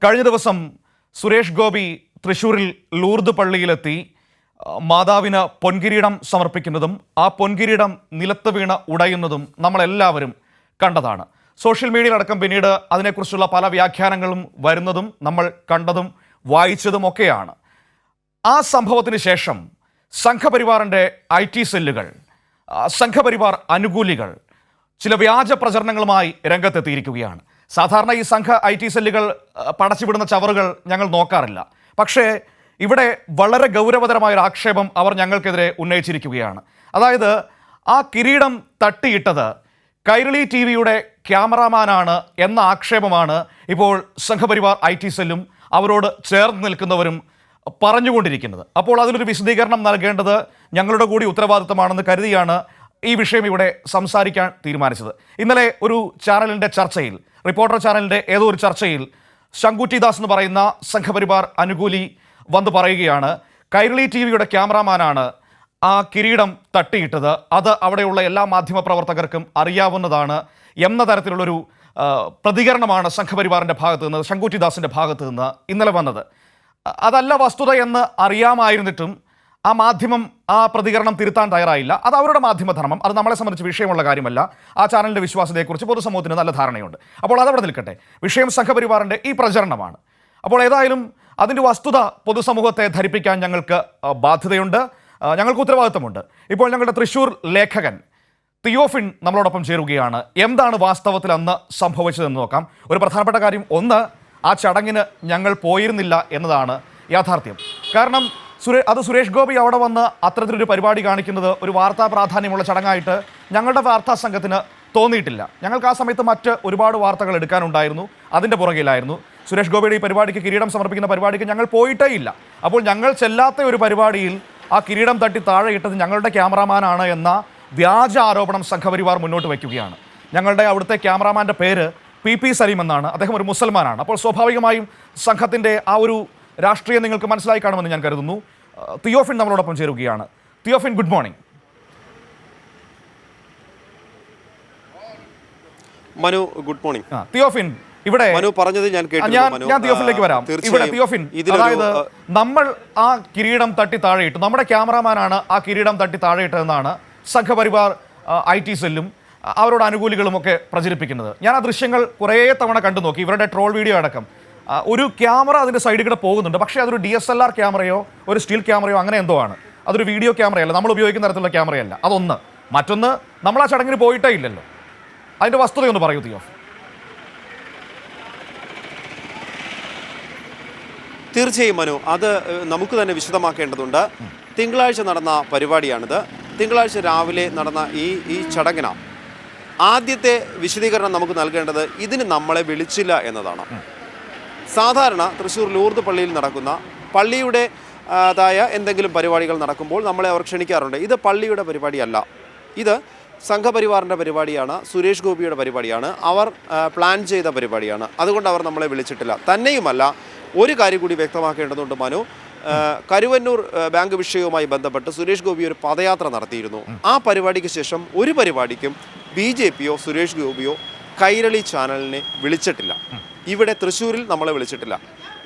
കഴിഞ്ഞ ദിവസം സുരേഷ് ഗോപി തൃശ്ശൂരിൽ ലൂർദ് പള്ളിയിലെത്തി മാതാവിന് പൊൻകിരീടം സമർപ്പിക്കുന്നതും ആ പൊൻകിരീടം നിലത്ത് വീണ് ഉടയുന്നതും നമ്മളെല്ലാവരും കണ്ടതാണ്. സോഷ്യൽ മീഡിയയിലടക്കം പിന്നീട് അതിനെക്കുറിച്ചുള്ള പല വ്യാഖ്യാനങ്ങളും വരുന്നതും നമ്മൾ കണ്ടതും വായിച്ചതുമൊക്കെയാണ്. ആ സംഭവത്തിന് ശേഷം സംഘപരിവാറിൻ്റെ IT സെല്ലുകൾ, സംഘപരിവാർ അനുകൂലികൾ ചില വ്യാജ പ്രചരണങ്ങളുമായി രംഗത്തെത്തിയിരിക്കുകയാണ്. സാധാരണ ഈ സംഘ IT സെല്ലുകൾ പടച്ചുവിടുന്ന ചവറുകൾ ഞങ്ങൾ നോക്കാറില്ല. പക്ഷേ ഇവിടെ വളരെ ഗൗരവതരമായൊരു ആക്ഷേപം അവർ ഞങ്ങൾക്കെതിരെ ഉന്നയിച്ചിരിക്കുകയാണ്. അതായത് ആ കിരീടം തട്ടിയിട്ടത് കൈരളി TV-യുടെ ക്യാമറാമാനാണ് എന്ന ആക്ഷേപമാണ് ഇപ്പോൾ സംഘപരിവാർ IT സെല്ലും അവരോട് ചേർന്ന് നിൽക്കുന്നവരും പറഞ്ഞുകൊണ്ടിരിക്കുന്നത്. അപ്പോൾ അതിലൊരു വിശദീകരണം നൽകേണ്ടത് ഞങ്ങളുടെ കൂടി ഉത്തരവാദിത്തമാണെന്ന് കരുതിയാണ് ഈ വിഷയം ഇവിടെ സംസാരിക്കാൻ തീരുമാനിച്ചത്. ഇന്നലെ ഒരു ചാനലിൻ്റെ ചർച്ചയിൽ, റിപ്പോർട്ടർ ചാനലിൻ്റെ ഏതോ ഒരു ചർച്ചയിൽ ശങ്കുറ്റി ദാസ് എന്ന് പറയുന്ന സംഘപരിവാർ അനുകൂലി വന്ന് പറയുകയാണ്, കൈരളി TV-യുടെ ക്യാമറാമാനാണ് ആ കിരീടം തട്ടിയിട്ടത്, അത് അവിടെയുള്ള എല്ലാ മാധ്യമപ്രവർത്തകർക്കും അറിയാവുന്നതാണ് എന്ന തരത്തിലുള്ളൊരു പ്രതികരണമാണ് സംഘപരിവാറിൻ്റെ ഭാഗത്ത് നിന്ന്, ശങ്കുറ്റി ദാസിൻ്റെ ഭാഗത്ത് നിന്ന് ഇന്നലെ വന്നത്. അതല്ല വസ്തുത എന്ന് അറിയാമായിരുന്നിട്ടും ആ മാധ്യമം ആ പ്രതികരണം തിരുത്താൻ തയ്യാറായില്ല. അത് അവരുടെ മാധ്യമധർമ്മം, അത് നമ്മളെ സംബന്ധിച്ച് വിഷയമുള്ള കാര്യമല്ല. ആ ചാനലിൻ്റെ വിശ്വാസ്യതയെക്കുറിച്ച് പൊതുസമൂഹത്തിന് നല്ല ധാരണയുണ്ട്. അപ്പോൾ അതവിടെ നിൽക്കട്ടെ. വിഷയം സംഘപരിവാറിൻ്റെ ഈ പ്രചരണമാണ്. അപ്പോൾ ഏതായാലും അതിൻ്റെ വസ്തുത പൊതുസമൂഹത്തെ ധരിപ്പിക്കാൻ ഞങ്ങൾക്ക് ബാധ്യതയുണ്ട്, ഞങ്ങൾക്ക് ഉത്തരവാദിത്തമുണ്ട്. ഇപ്പോൾ ഞങ്ങളുടെ തൃശ്ശൂർ ലേഖകൻ തിയോഫിൻ നമ്മളോടൊപ്പം ചേരുകയാണ്. എന്താണ് വാസ്തവത്തിൽ അന്ന് സംഭവിച്ചതെന്ന് നോക്കാം. ഒരു പ്രധാനപ്പെട്ട കാര്യം, ഒന്ന്, ആ ചടങ്ങിന് ഞങ്ങൾ പോയിരുന്നില്ല എന്നതാണ് യാഥാർത്ഥ്യം. കാരണം സുരേഷ് ഗോപി അവിടെ വന്ന് അത്തരത്തിലൊരു പരിപാടി കാണിക്കുന്നത് ഒരു വാർത്താ പ്രാധാന്യമുള്ള ചടങ്ങായിട്ട് ഞങ്ങളുടെ വാർത്താ സംഘത്തിന് തോന്നിയിട്ടില്ല. ഞങ്ങൾക്ക് ആ സമയത്ത് മറ്റ് ഒരുപാട് വാർത്തകൾ എടുക്കാനുണ്ടായിരുന്നു, അതിൻ്റെ പുറകിലായിരുന്നു. സുരേഷ് ഗോപിയുടെ ഈ പരിപാടിക്ക്, കിരീടം സമർപ്പിക്കുന്ന പരിപാടിക്ക് ഞങ്ങൾ പോയിട്ടേ ഇല്ല. അപ്പോൾ ഞങ്ങൾ ചെല്ലാത്ത ഒരു പരിപാടിയിൽ ആ കിരീടം തട്ടി താഴെ ഇട്ടത് ഞങ്ങളുടെ ക്യാമറാമാനാണ് എന്ന വ്യാജ ആരോപണം സംഘപരിവാർ മുന്നോട്ട് വയ്ക്കുകയാണ്. ഞങ്ങളുടെ അവിടുത്തെ ക്യാമറാമാൻ്റെ പേര് PP സലീം എന്നാണ്. അദ്ദേഹം ഒരു മുസൽമാനാണ്. അപ്പോൾ സ്വാഭാവികമായും സംഘത്തിൻ്റെ ആ ഒരു രാഷ്ട്രീയം നിങ്ങൾക്ക് മനസ്സിലായി കാണുമെന്ന് ഞാൻ കരുതുന്നു. തിയോഫിൻ നമ്മളോടൊപ്പം ചേരുകയാണ്. Theophin, good morning. Manu, good morning. Theophin, ഇവിടെ മനു പറഞ്ഞത് ഞാൻ തിയോഫിനിലേക്ക് വരാം. ഇവിടെ തിയോഫിൻ, അതായത് നമ്മൾ ആ കിരീടം തട്ടി താഴെയിട്ടു, നമ്മുടെ ക്യാമറാമാനാണ് ആ കിരീടം തട്ടി താഴെയിട്ടതെന്നാണ് സംഘപരിവാർ IT സെല്ലും അവരോട് അനുകൂലികളുമൊക്കെ പ്രചരിപ്പിക്കുന്നത്. ഞാൻ ആ ദൃശ്യങ്ങൾ കുറേ തവണ കണ്ടു നോക്കി, ഇവരുടെ ട്രോൾ വീഡിയോ അടക്കം. ഒരു ക്യാമറ അതിൻ്റെ സൈഡിൽ കൂടെ പോകുന്നുണ്ട്, പക്ഷേ അതൊരു DSLR ക്യാമറയോ ഒരു സ്റ്റിൽ ക്യാമറയോ അങ്ങനെ എന്തോ ആണ്. അതൊരു വീഡിയോ ക്യാമറയല്ല, നമ്മൾ ഉപയോഗിക്കുന്ന തരത്തിലുള്ള ക്യാമറയല്ല. അതൊന്ന്. മറ്റൊന്ന്, നമ്മൾ ആ ചടങ്ങിന് പോയിട്ടേ ഇല്ലല്ലോ. അതിൻ്റെ വസ്തുതയൊന്ന് പറയൂ തിയോഫ്. തീർച്ചയായും മനു, അത് നമുക്ക് തന്നെ വിശദമാക്കേണ്ടതുണ്ട്. തിങ്കളാഴ്ച നടന്ന പരിപാടിയാണിത്. തിങ്കളാഴ്ച രാവിലെ നടന്ന ഈ ചടങ്ങിനാണ് ആദ്യത്തെ വിശദീകരണം നമുക്ക് നൽകേണ്ടത്. ഇതിന് നമ്മളെ വിളിച്ചില്ല എന്നതാണ്. സാധാരണ തൃശ്ശൂർ ലൂർദ് പള്ളിയിൽ നടക്കുന്ന പള്ളിയുടെ ആയ എന്തെങ്കിലും പരിപാടികൾ നടക്കുമ്പോൾ നമ്മളെ അവർ ക്ഷണിക്കാറുണ്ട്. ഇത് പള്ളിയുടെ പരിപാടിയല്ല, ഇത് സംഘപരിവാറിൻ്റെ പരിപാടിയാണ്, സുരേഷ് ഗോപിയുടെ പരിപാടിയാണ്, അവർ പ്ലാൻ ചെയ്ത പരിപാടിയാണ്. അതുകൊണ്ട് അവർ നമ്മളെ വിളിച്ചിട്ടില്ല. തന്നെയുമല്ല, ഒരു കാര്യം കൂടി വ്യക്തമാക്കേണ്ടതുണ്ട് മനു. കരുവന്നൂർ ബാങ്ക് വിഷയവുമായി ബന്ധപ്പെട്ട് സുരേഷ് ഗോപി ഒരു പദയാത്ര നടത്തിയിരുന്നു. ആ പരിപാടിക്ക് ശേഷം ഒരു പരിപാടിക്കും BJP-യോ സുരേഷ് ഗോപിയോ കൈരളി ചാനലിനെ വിളിച്ചിട്ടില്ല. ഇവിടെ തൃശ്ശൂരിൽ നമ്മളെ വിളിച്ചിട്ടില്ല.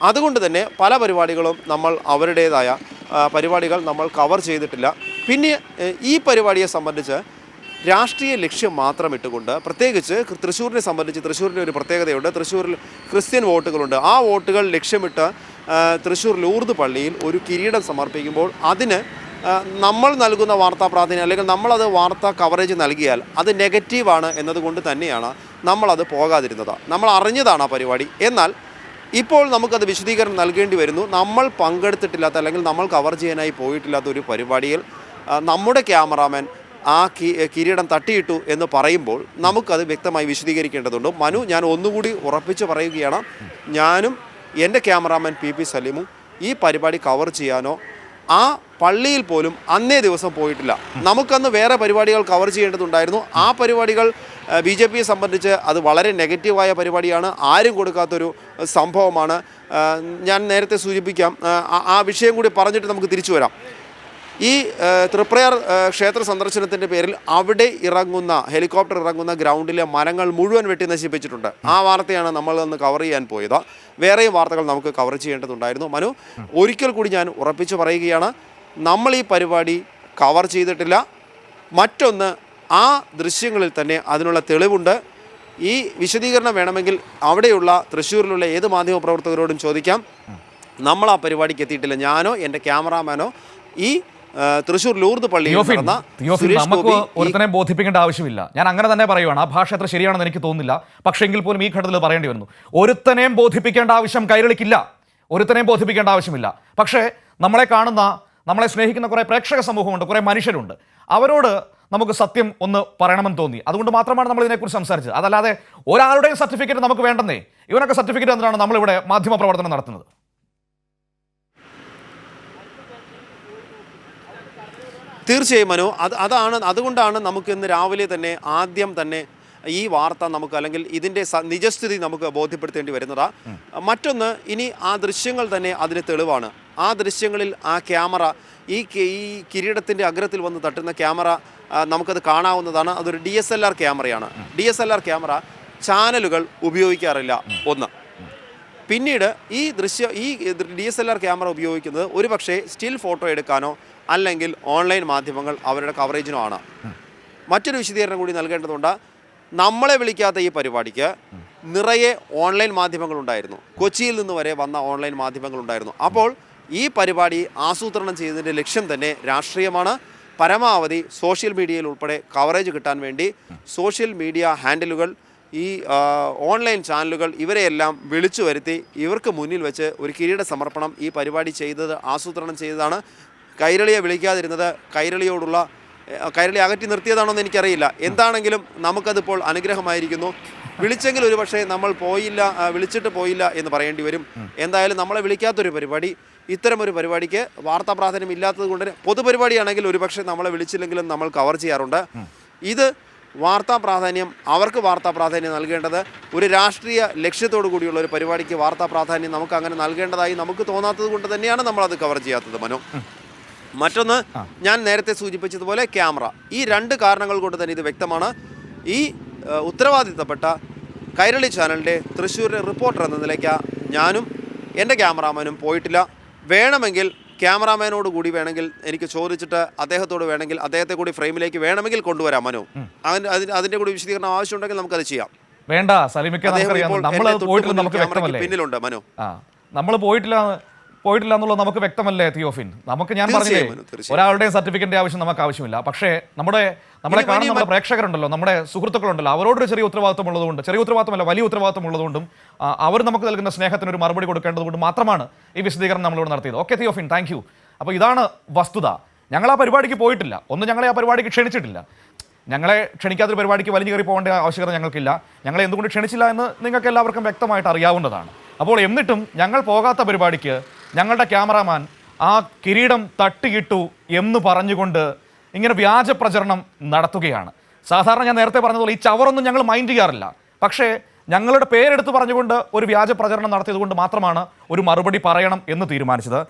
അതുകൊണ്ട് തന്നെ പല പരിപാടികളും നമ്മൾ അവരുടേതായ പരിപാടികൾ നമ്മൾ കവർ ചെയ്തിട്ടില്ല. പിന്നെ ഈ പരിപാടിയെ സംബന്ധിച്ച് രാഷ്ട്രീയ ലക്ഷ്യം മാത്രം ഇട്ടുകൊണ്ട്, പ്രത്യേകിച്ച് തൃശ്ശൂരിനെ സംബന്ധിച്ച് തൃശ്ശൂരിൻ്റെ ഒരു പ്രത്യേകതയുണ്ട്. തൃശ്ശൂരിൽ ക്രിസ്ത്യൻ വോട്ടുകളുണ്ട്. ആ വോട്ടുകൾ ലക്ഷ്യമിട്ട് തൃശ്ശൂർ ലൂർദ് പള്ളിയിൽ ഒരു കിരീടം സമർപ്പിക്കുമ്പോൾ അതിന് നമ്മൾ നൽകുന്ന വാർത്താ പ്രാധാന്യം, അല്ലെങ്കിൽ നമ്മളത് വാർത്താ കവറേജ് നൽകിയാൽ അത് നെഗറ്റീവാണ് എന്നതുകൊണ്ട് തന്നെയാണ് നമ്മളത് പോകാതിരുന്നത്. നമ്മൾ അറിഞ്ഞതാണ് ആ പരിപാടി. എന്നാൽ ഇപ്പോൾ നമുക്കത് വിശദീകരണം നൽകേണ്ടി വരുന്നു. നമ്മൾ പങ്കെടുത്തിട്ടില്ലാത്ത, അല്ലെങ്കിൽ നമ്മൾ കവർ ചെയ്യാനായി പോയിട്ടില്ലാത്ത ഒരു പരിപാടിയിൽ നമ്മുടെ ക്യാമറാമാൻ ആ കിരീടം തട്ടിയിട്ടു എന്ന് പറയുമ്പോൾ നമുക്കത് വ്യക്തമായി വിശദീകരിക്കേണ്ടതുണ്ട്. മനു, ഞാൻ ഒന്നുകൂടി ഉറപ്പിച്ച് പറയുകയാണ്, ഞാനും എൻ്റെ ക്യാമറാമാൻ PP സലീമും ഈ പരിപാടി കവർ ചെയ്യാനോ ആ പള്ളിയിൽ പോലും അന്നേ ദിവസം പോയിട്ടില്ല. നമുക്കന്ന് വേറെ പരിപാടികൾ കവർ ചെയ്യേണ്ടതുണ്ടായിരുന്നു. ആ പരിപാടികൾ BJP-യെ സംബന്ധിച്ച് അത് വളരെ നെഗറ്റീവായ പരിപാടിയാണ്, ആരും കൊടുക്കാത്തൊരു സംഭവമാണ്. ഞാൻ നേരത്തെ സൂചിപ്പിക്കാം, ആ വിഷയം കൂടി പറഞ്ഞിട്ട് നമുക്ക് തിരിച്ചു വരാം. ഈ തൃപ്രയാർ ക്ഷേത്ര സന്ദർശനത്തിൻ്റെ പേരിൽ അവിടെ ഇറങ്ങുന്ന ഹെലികോപ്റ്റർ ഇറങ്ങുന്ന ഗ്രൗണ്ടിലെ മരങ്ങൾ മുഴുവൻ വെട്ടി നശിപ്പിച്ചിട്ടുണ്ട്. ആ വാർത്തയാണ് നമ്മളൊന്ന് കവർ ചെയ്യാൻ പോയത്. വേറെയും വാർത്തകൾ നമുക്ക് കവർ ചെയ്യേണ്ടതുണ്ടായിരുന്നു. മനു, ഒരിക്കൽ കൂടി ഞാൻ ഉറപ്പിച്ചു പറയുകയാണ്, നമ്മൾ ഈ പരിപാടി കവർ ചെയ്തിട്ടില്ല. മറ്റൊന്ന്, ആ ദൃശ്യങ്ങളിൽ തന്നെ അതിനുള്ള തെളിവുണ്ട്. ഈ വിശദീകരണം വേണമെങ്കിൽ അവിടെയുള്ള തൃശ്ശൂരിലുള്ള ഏത് മാധ്യമപ്രവർത്തകരോടും ചോദിക്കാം. നമ്മൾ ആ പരിപാടിക്ക് എത്തിയിട്ടില്ല. ഞാനോ എൻ്റെ ക്യാമറാമാനോ ഈ തൃശ്ശൂർ ലൂർദ് പള്ളിയിൽ നടന്ന നമുക്ക് ഒരുത്തനെ ബോധിപ്പിക്കേണ്ട ആവശ്യമില്ല. ഞാൻ അങ്ങനെ തന്നെ പറയുവാണ്. ആ ഭാഷ അത്ര ശരിയാണെന്ന് എനിക്ക് തോന്നുന്നില്ല. പക്ഷേ എങ്കിൽ പോലും ഈ ഘട്ടത്തിൽ പറയേണ്ടി വരുന്നു. ഒരുത്തനെയും ബോധിപ്പിക്കേണ്ട ആവശ്യം കൈരളിക്കില്ല. ഒരുത്തനെയും ബോധിപ്പിക്കേണ്ട ആവശ്യമില്ല. പക്ഷേ നമ്മളെ കാണുന്ന, നമ്മളെ സ്നേഹിക്കുന്ന കുറേ പ്രേക്ഷക സമൂഹമുണ്ട്, കുറേ മനുഷ്യരുണ്ട്. അവരോട് നമുക്ക് സത്യം ഒന്ന് പറയണമെന്ന് തോന്നി. അതുകൊണ്ട് മാത്രമാണ് നമ്മൾ ഇതിനെക്കുറിച്ച് സംസാരിച്ചത്. അതല്ലാതെ ഒരാളുടെയും സർട്ടിഫിക്കറ്റ് നമുക്ക് വേണ്ടെന്നേ. ഇവനൊക്കെ സർട്ടിഫിക്കറ്റ് എന്തിനാണ് നമ്മളിവിടെ മാധ്യമ പ്രവർത്തനം നടത്തുന്നത്? തീർച്ചയായും മനു, അതുകൊണ്ടാണ് നമുക്ക് ഇന്ന് രാവിലെ തന്നെ ആദ്യം തന്നെ ഈ വാർത്ത നമുക്ക്, അല്ലെങ്കിൽ ഇതിൻ്റെ നിജസ്ഥിതി നമുക്ക് ബോധ്യപ്പെടുത്തേണ്ടി വരുന്നത്. മറ്റൊന്ന്, ഇനി ആ ദൃശ്യങ്ങൾ തന്നെ അതിന് തെളിവാണ്. ആ ദൃശ്യങ്ങളിൽ ആ ക്യാമറ, ഈ കിരീടത്തിൻ്റെ അഗ്രത്തിൽ വന്ന് തട്ടുന്ന ക്യാമറ നമുക്കത് കാണാവുന്നതാണ്. അതൊരു DSLR ക്യാമറയാണ്. DSLR ക്യാമറ ചാനലുകൾ ഉപയോഗിക്കാറില്ല. ഒന്ന്. പിന്നീട് ഈ DSLR ക്യാമറ ഉപയോഗിക്കുന്നത് ഒരുപക്ഷെ സ്റ്റിൽ ഫോട്ടോ എടുക്കാനോ അല്ലെങ്കിൽ ഓൺലൈൻ മാധ്യമങ്ങൾ അവരുടെ കവറേജിനോ ആണ്. മറ്റൊരു വിശദീകരണം കൂടി നൽകേണ്ടതുണ്ട്. നമ്മളെ വിളിക്കാത്ത ഈ പരിപാടിക്ക് നിറയെ ഓൺലൈൻ മാധ്യമങ്ങളുണ്ടായിരുന്നു. കൊച്ചിയിൽ നിന്ന് വരെ വന്ന ഓൺലൈൻ മാധ്യമങ്ങളുണ്ടായിരുന്നു. അപ്പോൾ ഈ പരിപാടി ആസൂത്രണം ചെയ്തതിൻ്റെ ലക്ഷ്യം തന്നെ രാഷ്ട്രീയമാണ്. പരമാവധി സോഷ്യൽ മീഡിയയിൽ ഉൾപ്പെടെ കവറേജ് കിട്ടാൻ വേണ്ടി സോഷ്യൽ മീഡിയ ഹാൻഡിലുകൾ, ഈ ഓൺലൈൻ ചാനലുകൾ, ഇവരെയെല്ലാം വിളിച്ചു വരുത്തി ഇവർക്ക് മുന്നിൽ വെച്ച് ഒരു കിരീട സമർപ്പണം ഈ പരിപാടി ആസൂത്രണം ചെയ്തതാണ്. കൈരളിയെ വിളിക്കാതിരുന്നത് കൈരളി അകറ്റി നിർത്തിയതാണോ എന്ന് എനിക്കറിയില്ല. എന്താണെങ്കിലും നമുക്കതിപ്പോൾ അനുഗ്രഹമായിരിക്കുന്നു. വിളിച്ചെങ്കിൽ ഒരു പക്ഷേ നമ്മൾ വിളിച്ചിട്ട് പോയില്ല എന്ന് പറയേണ്ടി വരും. എന്തായാലും നമ്മളെ വിളിക്കാത്തൊരു പരിപാടി, ഇത്തരമൊരു പരിപാടിക്ക് വാർത്താ പ്രാധാന്യം ഇല്ലാത്തത് കൊണ്ട്, പൊതുപരിപാടിയാണെങ്കിൽ ഒരു പക്ഷേ നമ്മളെ വിളിച്ചില്ലെങ്കിലും നമ്മൾ കവർ ചെയ്യാറുണ്ട്. ഇത് അവർക്ക് വാർത്താ പ്രാധാന്യം നൽകേണ്ടത് ഒരു രാഷ്ട്രീയ ലക്ഷ്യത്തോടു കൂടിയുള്ള ഒരു പരിപാടിക്ക് വാർത്താ പ്രാധാന്യം നമുക്ക് അങ്ങനെ നൽകേണ്ടതായി നമുക്ക് തോന്നാത്തത് കൊണ്ട് തന്നെയാണ് നമ്മളത് കവർ ചെയ്യാത്തത്. മനു, മറ്റൊന്ന്, ഞാൻ നേരത്തെ സൂചിപ്പിച്ചതുപോലെ ക്യാമറ. ഈ രണ്ട് കാരണങ്ങൾ കൊണ്ട് തന്നെ ഇത് വ്യക്തമാണ്. ഈ ഉത്തരവാദിത്തപ്പെട്ട കൈരളി ചാനലിൻ്റെ തൃശ്ശൂരിലെ റിപ്പോർട്ടർ എന്ന നിലയ്ക്ക് ഞാനും എൻ്റെ ക്യാമറാമാനും പോയിട്ടില്ല. വേണമെങ്കിൽ ക്യാമറാമാനോട് കൂടി വേണമെങ്കിൽ എനിക്ക് ചോദിച്ചിട്ട് അദ്ദേഹത്തോട് വേണമെങ്കിൽ അദ്ദേഹത്തെ കൂടി ഫ്രെയിമിലേക്ക് വേണമെങ്കിൽ കൊണ്ടുവരാം. മനു, അതിൻ്റെ കൂടി വിശദീകരണം ആവശ്യമുണ്ടെങ്കിൽ നമുക്കത് ചെയ്യാം. വേണ്ട സലീമിക്ക, പിന്നിലുണ്ട്. മനു, നമ്മൾ പോയിട്ടില്ല എന്നുള്ളത് നമുക്ക് വ്യക്തമല്ലേ തിയോഫിൻ? ഞാൻ പറഞ്ഞില്ലേ, ഒരാളുടെയും സർട്ടിഫിക്കറ്റിന്റെ ആവശ്യം നമുക്ക് ആവശ്യമില്ല. പക്ഷേ നമ്മളെ കാണുന്ന നമ്മുടെ പ്രേക്ഷകരുണ്ടല്ലോ, നമ്മുടെ സുഹൃത്തുക്കളുണ്ടല്ലോ, അവരോടൊരു ചെറിയ ഉത്തരവാദിത്വം ഉള്ളതുകൊണ്ട്, ചെറിയ ഉത്തരവാദിത്തമല്ല വലിയ ഉത്തരവാദിത്തം ഉള്ളതുകൊണ്ടും അവർ നമുക്ക് നൽകുന്ന സ്നേഹത്തിന് ഒരു മറുപടി കൊടുക്കേണ്ടതുകൊണ്ട് മാത്രമാണ് ഈ വിശദീകരണം നമ്മളിവിടെ നടത്തിയത്. Okay Theophin, thank you. അപ്പോൾ ഇതാണ് വസ്തുത. ഞങ്ങൾ ആ പരിപാടിക്ക് പോയിട്ടില്ല. ഞങ്ങളെ ആ പരിപാടിക്ക് ക്ഷണിച്ചിട്ടില്ല. ഞങ്ങളെ ക്ഷണിക്കാത്തൊരു പരിപാടിക്ക് വലിഞ്ഞു കയറി പോകേണ്ട ആവശ്യകത ഞങ്ങൾക്കില്ല. ഞങ്ങളെ എന്തുകൊണ്ട് ക്ഷണിച്ചില്ല എന്ന് നിങ്ങൾക്ക് എല്ലാവർക്കും വ്യക്തമായിട്ട് അറിയാവുന്നതാണ്. അപ്പോൾ എന്നിട്ടും ഞങ്ങൾ പോകാത്ത പരിപാടിക്ക് ഞങ്ങളുടെ ക്യാമറാമാൻ ആ കിരീടം തട്ടിയിട്ടു എന്ന് പറഞ്ഞുകൊണ്ട് ഇങ്ങനെ വ്യാജ പ്രചരണം നടത്തുകയാണ്. സാധാരണ ഞാൻ നേരത്തെ പറഞ്ഞതുപോലെ ഈ ചവറൊന്നും ഞങ്ങൾ മൈൻഡ് ചെയ്യാറില്ല. പക്ഷേ ഞങ്ങളുടെ പേരെടുത്ത് പറഞ്ഞുകൊണ്ട് ഒരു വ്യാജ പ്രചരണം നടത്തിയതുകൊണ്ട് മാത്രമാണ് ഒരു മറുപടി പറയണം എന്ന് തീരുമാനിച്ചത്.